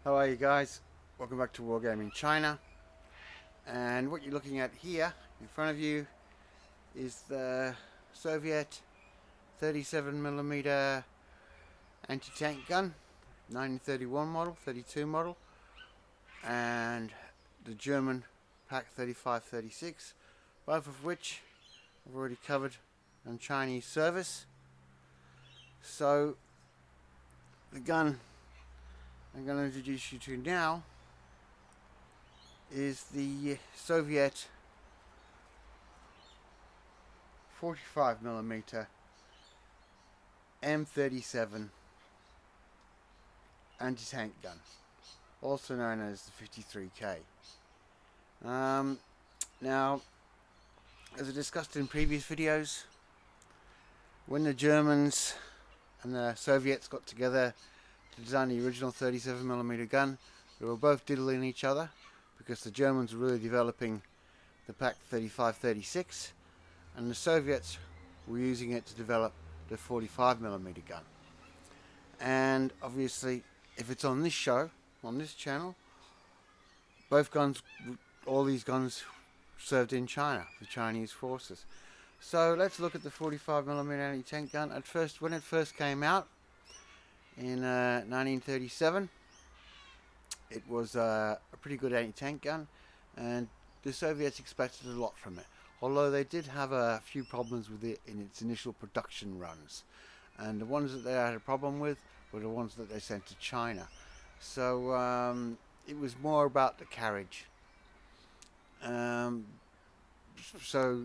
How are you guys? Welcome back to Wargaming China. And what you're looking at here in front of you is the Soviet 37mm anti-tank gun, 1931 model, 32 model, and the German Pak 35-36, both of which I've already covered on Chinese service. So the gun I'm going to introduce you to now is the Soviet 45mm M37 anti-tank gun, also known as the 53K. Now, as I discussed in previous videos, when the Germans and the Soviets got together to design the original 37mm gun, they were both diddling each other because the Germans were really developing the Pak 35-36 and the Soviets were using it to develop the 45mm gun. And obviously, if it's on this show, on this channel, both guns, all these guns served in China, the Chinese forces. So let's look at the 45mm anti-tank gun. At first, when it first came out in 1937, it was a pretty good anti-tank gun, and the Soviets expected a lot from it. Although they did have a few problems with it in its initial production runs, and the ones that they had a problem with were the ones that they sent to China. So it was more about the carriage. So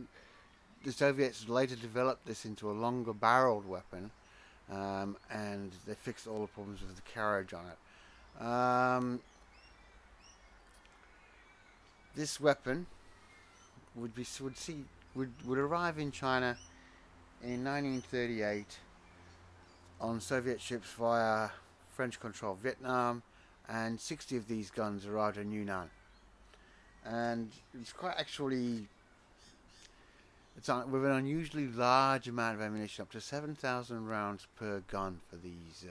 the Soviets later developed this into a longer barreled weapon, and they fixed all the problems with the carriage on it. This weapon would arrive in China in 1938 on Soviet ships via French-controlled Vietnam, and 60 of these guns arrived in Yunnan. And it's quite actually, with an unusually large amount of ammunition, up to 7,000 rounds per gun for these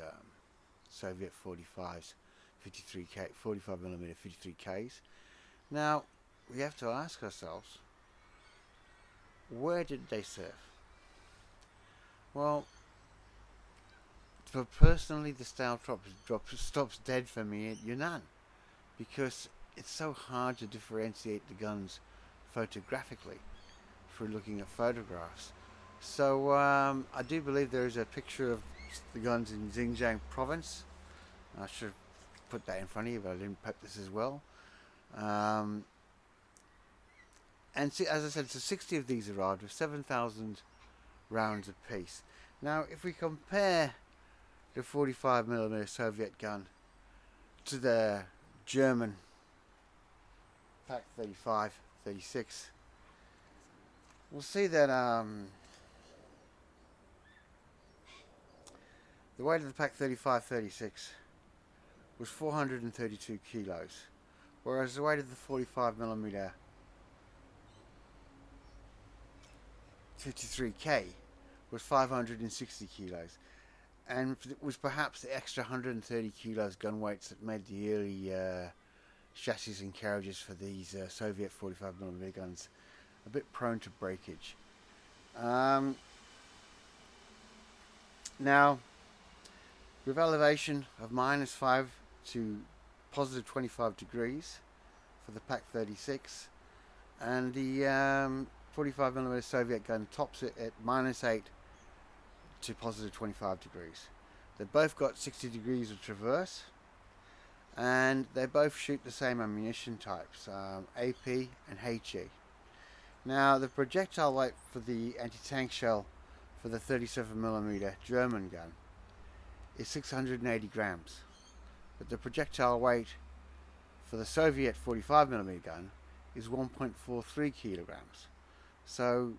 Soviet 45s, 53K, 45mm 53Ks. Now, we have to ask ourselves, where did they serve? Well, for personally, the style stops dead for me at Yunnan, because it's so hard to differentiate the guns photographically through looking at photographs. So I do believe there is a picture of the guns in Yunnan Province. I should have put that in front of you, but I didn't put this as well. And see, as I said, so 60 of these arrived with 7,000 rounds apiece. Now, if we compare the 45mm Soviet gun to the German Pak 35-36, we'll see that the weight of the Pak 35-36 was 432 kilos, whereas the weight of the 45mm 53K was 560 kilos, and it was perhaps the extra 130 kilos gun weights that made the early chassis and carriages for these Soviet 45mm guns a bit prone to breakage. Now, with elevation of -5 to positive 25 degrees for the Pak 36, and the 45mm Soviet gun tops it at -8 to positive 25 degrees. They both got 60 degrees of traverse, and they both shoot the same ammunition types, AP and HE. Now, the projectile weight for the anti-tank shell for the 37mm German gun is 680 grams, but the projectile weight for the Soviet 45mm gun is 1.43 kilograms. So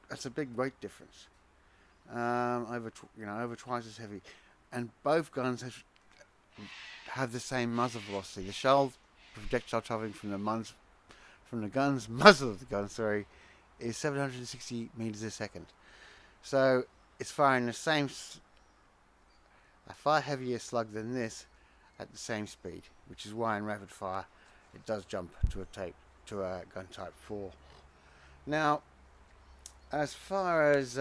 that's a big weight difference, over twice as heavy, and both guns have the same muzzle velocity. The shell projectile traveling from the gun's muzzle of the gun, is 760 meters a second. So it's firing a far heavier slug than this at the same speed, which is why in rapid fire it does jump to a gun type 4. Now, as far as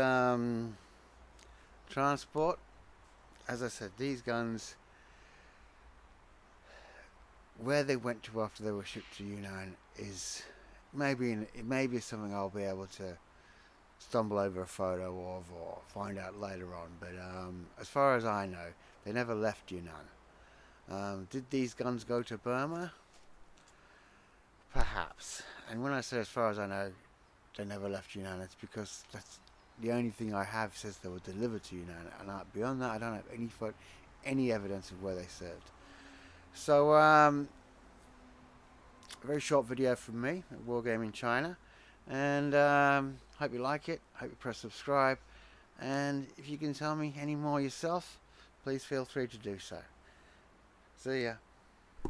transport, as I said, these guns, where they went to after they were shipped to Yunnan is maybe something I'll be able to stumble over a photo of or find out later on. But as far as I know, they never left Yunnan. Did these guns go to Burma? Perhaps. And when I say as far as I know, they never left Yunnan, it's because that's the only thing I have says they were delivered to Yunnan, and beyond that I don't have any evidence of where they served. So a very short video from me at Wargaming China, and hope you like it, hope you press subscribe, and if you can tell me any more yourself, please feel free to do so. See ya.